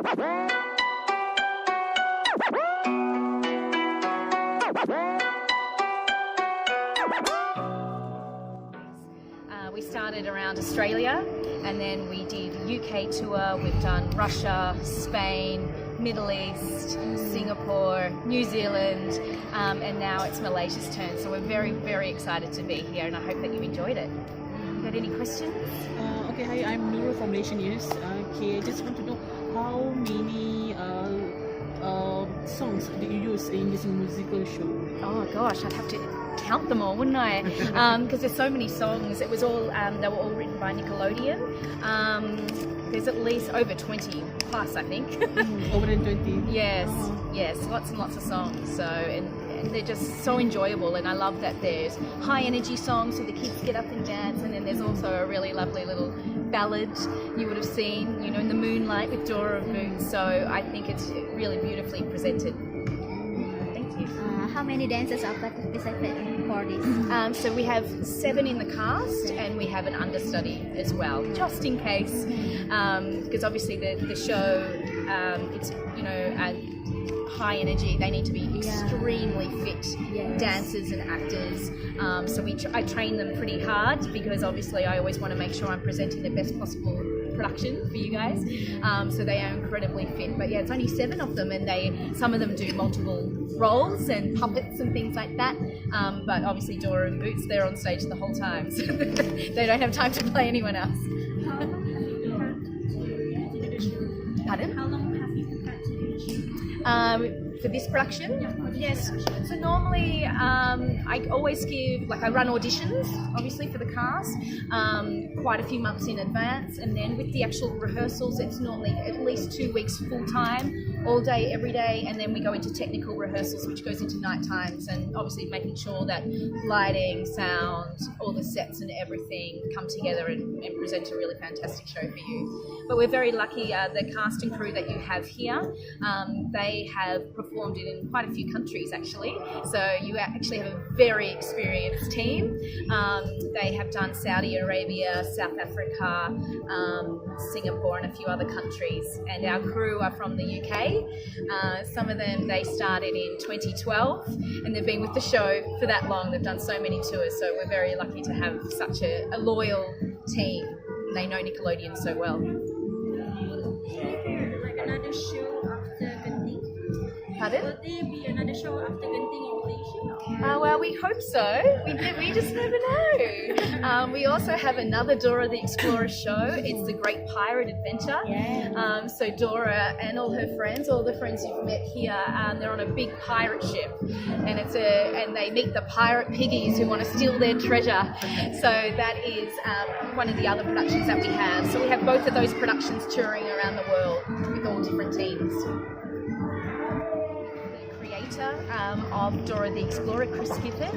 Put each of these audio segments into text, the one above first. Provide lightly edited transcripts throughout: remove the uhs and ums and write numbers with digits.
We started around Australia and then we did UK tour. We've done Russia, Spain, Middle East, Singapore, New Zealand, and now it's Malaysia's turn. So we're very, very excited to be here and I hope that you enjoyed it. Got any questions? Okay, hi, I'm Nurul from Malaysian News. Okay, I just want to know how many songs do you use in this musical show? Oh gosh, I'd have to count them all, wouldn't I? Because there's so many songs. It was all they were all written by Nickelodeon. There's at least over 20 plus, I think. Over than 20? Yes, yes, lots and lots of songs. So and they're just so enjoyable, and I love that there's high energy songs so the kids get up and dance, and then there's also a really lovely little ballad you would have seen, you know, in the moonlight with Dora and Boots. So I think it's really beautifully presented. Thank you. How many dancers are participating for this? So we have 7 in the cast, and we have an understudy as well, just in case, because obviously the show, it's, you know, high energy. They need to be extremely fit dancers and actors. So I train them pretty hard because obviously I always want to make sure I'm presenting the best possible production for you guys. So they are incredibly fit. But yeah, it's only 7 of them, and some of them do multiple roles and puppets and things like that. But obviously Dora and Boots, they're on stage the whole time, so they don't have time to play anyone else. Pardon? How long have you prepared to do the show? For this production? Yes. So normally I always I run auditions, obviously, for the cast, quite a few months in advance, and then with the actual rehearsals, it's normally at least 2 weeks full time, all day, every day, and then we go into technical rehearsals, which goes into night times, and obviously making sure that lighting, sound, all the sets and everything come together and present a really fantastic show for you. But we're very lucky, the cast and crew that you have here, they have performed in quite a few countries actually, so you actually have a very experienced team. They have done Saudi Arabia, South Africa, Singapore and a few other countries, and our crew are from the UK. Some of them, they started in 2012 and they've been with the show for that long. They've done so many tours, so we're very lucky to have such a loyal team. They know Nickelodeon so well. Like another show after Genting? Pardon? Will there be another show after Genting in Malaysia? Well, we hope so. We just never know. We also have another Dora the Explorer show. It's the Great Pirate Adventure. Yeah. So Dora and all her friends, all the friends you've met here, they're on a big pirate ship, and and they meet the pirate piggies who want to steal their treasure. So that is one of the other productions that we have. So we have both of those productions touring around the world with all different teams. Of Dora the Explorer, Chris Gifford.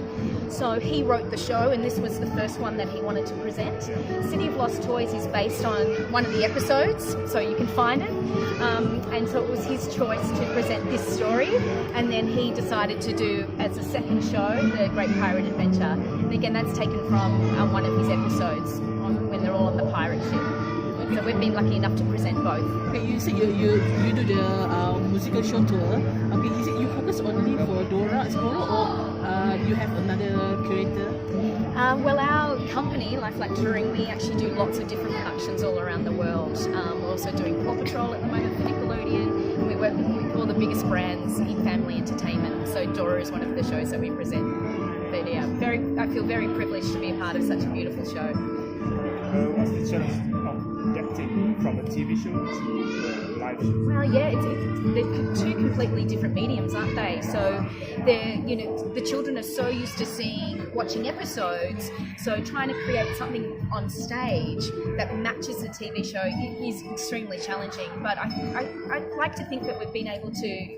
So he wrote the show, and this was the first one that he wanted to present. City of Lost Toys is based on one of the episodes, so you can find it. And so it was his choice to present this story, and then he decided to do as a second show the Great Pirate Adventure. And again, that's taken from one of his episodes when they're all on the pirate ship. So we've been lucky enough to present both. Okay, you said you do the musical show tour. Okay, is it you focus only for Dora Explorer, or you have another curator? Well, our company, Lifelike Touring, we actually do lots of different productions all around the world. We're also doing Paw Patrol at the moment for Nickelodeon, and we work with all the biggest brands in family entertainment. So Dora is one of the shows that we present. But yeah, I feel very privileged to be a part of such a beautiful show. What's the challenge of adapting from a TV show to a live show? Well, yeah, they're two completely different mediums, aren't they? So the children are so used to watching episodes, so trying to create something on stage that matches the TV show is extremely challenging. But I like to think that we've been able to,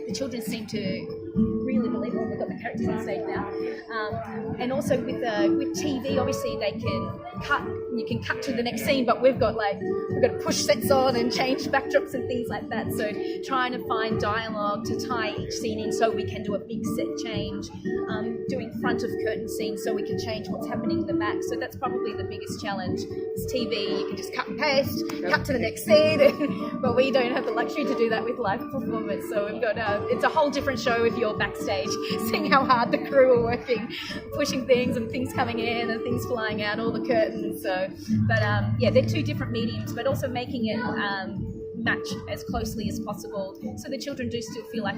the children seem to really believe it. We've got the characters on stage now. And also with TV, obviously they can cut. You can cut to the next scene, but we've got to push sets on and change backdrops and things like that. So trying to find dialogue to tie each scene in, so we can do a big set change. Doing front of curtain scenes, so we can change what's happening in the back. So that's probably the biggest challenge. It's TV, you can just cut and paste, cut to the next scene, but we don't have the luxury to do that with live performance. So we've got it's a whole different show if you're backstage, seeing how hard the crew are working, pushing things and things coming in and things flying out, all the curtains. So, but yeah, they're two different mediums, but also making it match as closely as possible, so the children do still feel like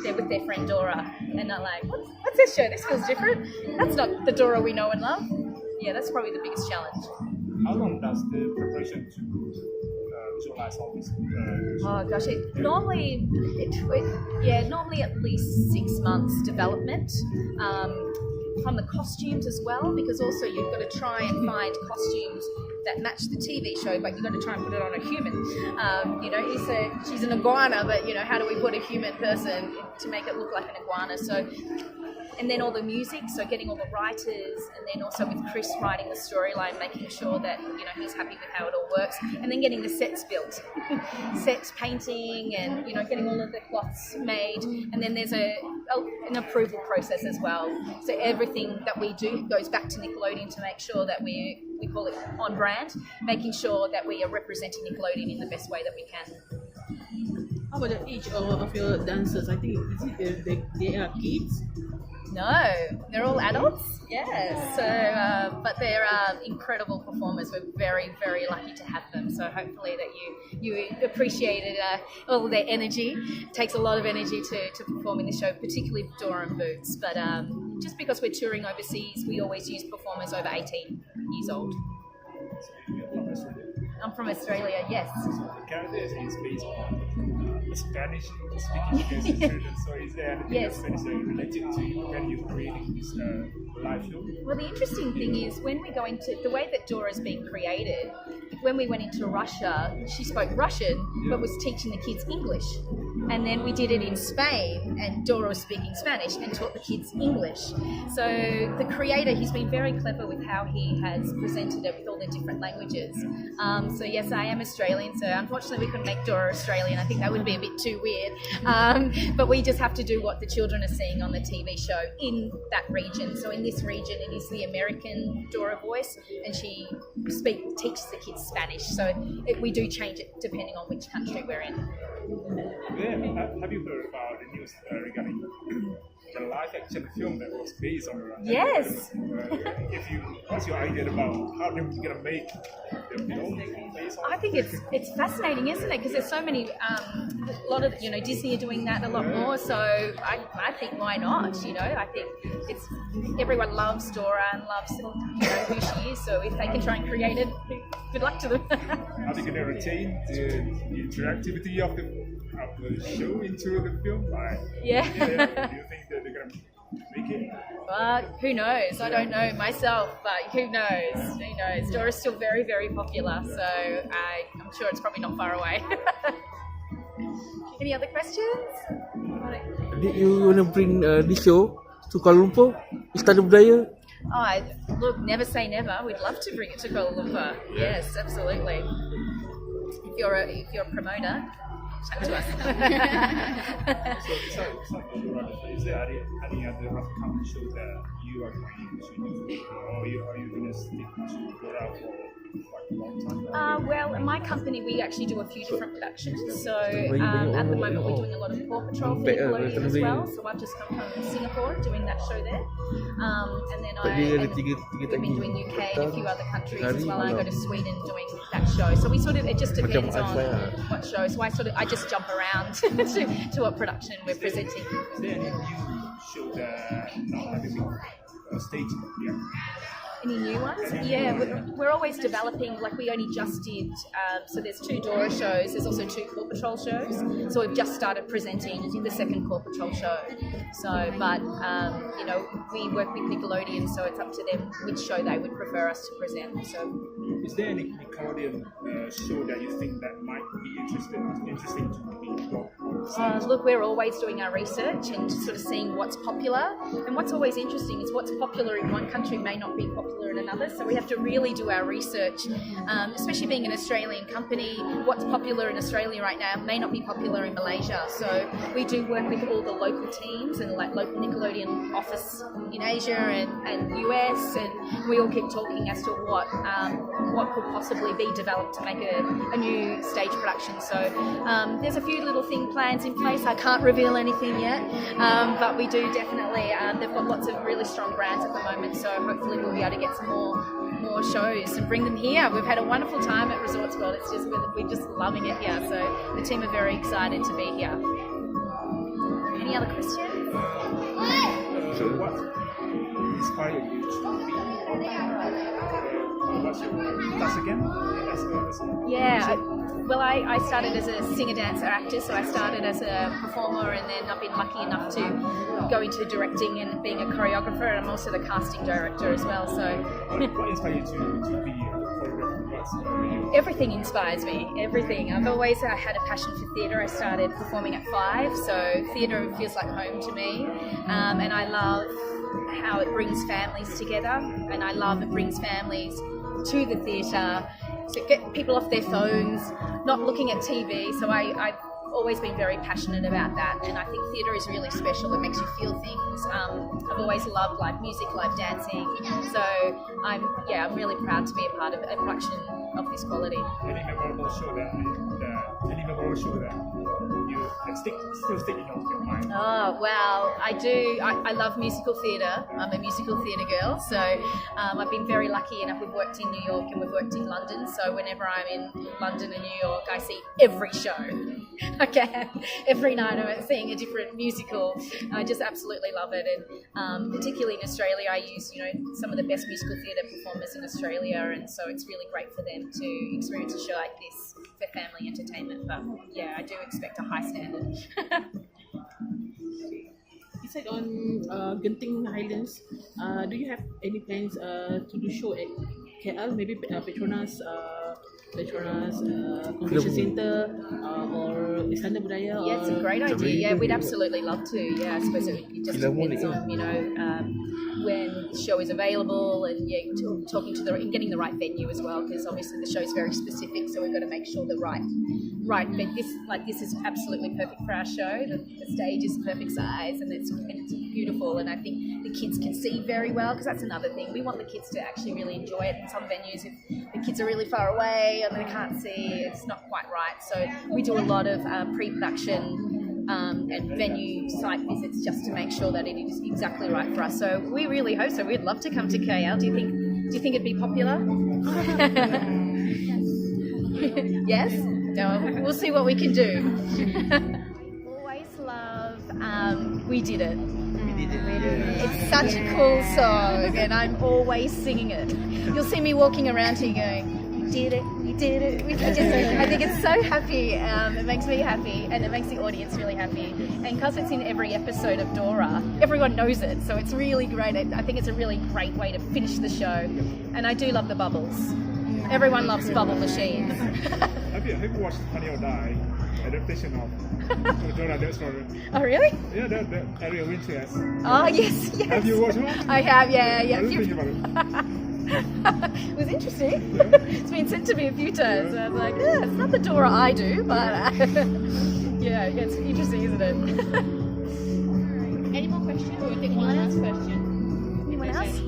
they're with their friend Dora, and not like, what's this show? This feels different. That's not the Dora we know and love. Yeah, that's probably the biggest challenge. How long does the preparation to visualize all this? Oh gosh, normally at least 6 months development. From the costumes as well, because also you've got to try and find costumes that match the TV show, but you've got to try and put it on a human. She's an iguana, but how do we put a human person to make it look like an iguana? So, and then all the music, so getting all the writers, and then also with Chris writing the storyline, making sure that he's happy with how it all works, and then getting the sets built, sets painting, and getting all of the cloths made, and then there's an approval process as well. So everything that we do goes back to Nickelodeon to make sure that we call it on brand, making sure that we are representing Nickelodeon in the best way that we can. How about the age of your dancers? I think they are kids. No, they're all adults. Yeah. So, but they're incredible performers. We're very, very lucky to have them. So hopefully that you appreciated all of their energy. It takes a lot of energy to perform in the show, particularly Dora and Boots. But just because we're touring overseas, we always use performers over 18 years old. I'm from Australia. Yes. So the character is based on Spanish-speaking children. So is there anything Spanish related to you when you're creating this live show? Well, the interesting thing is when we go into the way that Dora's being created, when we went into Russia, she spoke Russian, but was teaching the kids English. And then we did it in Spain, and Dora was speaking Spanish and taught the kids English. So the creator, he's been very clever with how he has presented it with all the different languages. So yes, I am Australian, so unfortunately we couldn't make Dora Australian. I think that would be a bit too weird. But we just have to do what the children are seeing on the TV show in that region. So in this region, it is the American Dora voice, and she teaches the kids Spanish. So we do change it depending on which country we're in. Have you heard about the news regarding the live action film that was based on? Yes. What's your idea about how they're going to make the film based on? I think it's fascinating, isn't it? Because there's so many, a lot of Disney are doing that a lot more. So I think why not? I think everyone loves Dora and loves who she is. So if they can try and create it, good luck to them. Are they going to retain the interactivity of the show into the film? Yeah. Do you think that they're going to make it? But who knows? I don't know myself, but who knows? Who knows? Dora's still very, very popular, so I'm sure it's probably not far away. Any other questions? Did you want to bring this show to Kuala Lumpur? Istana Budaya? Look, never say never. We'd love to bring it to Kuala Lumpur. Yes, absolutely. If you're a promoter, chat to us. Is there any other upcoming show that you are going to do, or are you going to stick to Dora for quite a long time? Well, in my company, we actually do a few different productions. So at the moment, we're doing a lot of Paw Patrol for Nickelodeon as well. So I've just come from Singapore doing that show there. And then we've been doing UK and a few other countries as well. I go to Sweden doing that show. So it just depends on what show. So I just jump around to what production we're presenting. Is there any new show that not having been staged yet? Any new ones? Yeah, we're always developing. Like we only just did. So there's 2 Dora shows. There's also 2 Paw Patrol shows. So we've just started presenting the second Paw Patrol show. So, but we work with Nickelodeon, so it's up to them which show they would prefer us to present. So Is there any Nickelodeon show that you think that might be interesting to be brought on stage? Look, we're always doing our research and sort of seeing what's popular. And what's always interesting is what's popular in one country may not be popular in another. So we have to really do our research, especially being an Australian company. What's popular in Australia right now may not be popular in Malaysia. So we do work with all the local teams and like local Nickelodeon office in Asia and US, and we all keep talking as to what could possibly be developed to make a new stage production. So there's a few little plans in place. I can't reveal anything yet, but we do definitely. They've got lots of really strong brands at the moment, so hopefully we'll be able to get some more shows and bring them here. We've had a wonderful time at Resorts World. We're just loving it here. So the team are very excited to be here. Any other questions? So what inspired you to be what's your class again? Yeah, well, I started as a singer, dancer, actor, so I started as a performer, and then I've been lucky enough to go into directing and being a choreographer, and I'm also the casting director as well. So what inspired you to be a choreographer? Everything inspires me, everything. I've always had a passion for theatre. I started performing at 5, so theatre feels like home to me, and I love how it brings families together, and I love it brings families to the theatre, to get people off their phones, not looking at TV. So I've always been very passionate about that, and I think theatre is really special. It makes you feel things. I've always loved live music, live dancing, so I'm really proud to be a part of a production of this quality. Any memorable show that you still stick in your mind? Oh, well, I do. I love musical theatre. I'm a musical theatre girl, so I've been very lucky enough. We've worked in New York and we've worked in London, so whenever I'm in London and New York, I see every show I can. Every night I'm seeing a different musical. I just absolutely love it, and particularly in Australia, I use some of the best musical theatre performers in Australia, and so it's really great for them to experience a show like this for family entertainment. But yeah, I do expect a high standard. You said on Genting Highlands, do you have any plans to do show at KL, maybe Petronas Convention Centre or Istana Budaya? Yeah, it's a great idea. Yeah, we'd absolutely love to. Yeah, I suppose it just depends on when the show is available, and talking to getting the right venue as well, because obviously the show is very specific, so we've got to make sure the right venue. This is absolutely perfect for our show. The stage is perfect size, and it's beautiful, and I think the kids can see very well, because that's another thing. We want the kids to actually really enjoy it. In some venues, if the kids are really far away and they can't see, it's not quite right. So we do a lot of pre-production and venue site visits just to make sure that it is exactly right for us. So we really hope so. We'd love to come to KL. Do you think it'd be popular? Yes? No, we'll see what we can do. Always love We Did It. It's such a cool song, and I'm always singing it. You'll see me walking around here going, "You did it." I think it's so happy. It makes me happy, and it makes the audience really happy. And because it's in every episode of Dora, everyone knows it, so it's really great. I think it's a really great way to finish the show. And I do love the bubbles. Everyone loves bubble machines. Have you watched Honey or Die adaptation of Dora the Explorer? Oh, really? Yeah, the Ariel Winter has. Oh, yes. Have you watched it? I have, yeah. What do you think about it? It was interesting. It's been sent to me a few times. I was like, it's not the Dora I do, but yeah, it's interesting, isn't it? Any more questions? We'll take one last question. Anyone else?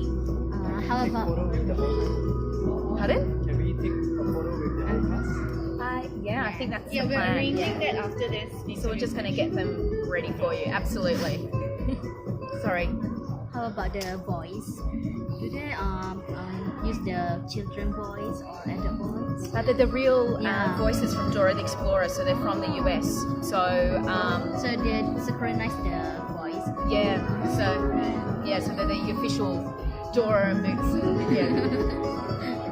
How about Pardon? Can we take a photo with the class? Yeah, I think that's the We're plan. arranging that after this. So we're just going to get them ready for you. Absolutely. Sorry. how about the voice? Do they use the children voice or adult voice? They're the real Yeah. voices from Dora the Explorer, so they're from the US. So So they synchronize the voice. so they're the official Dora movies. Yeah.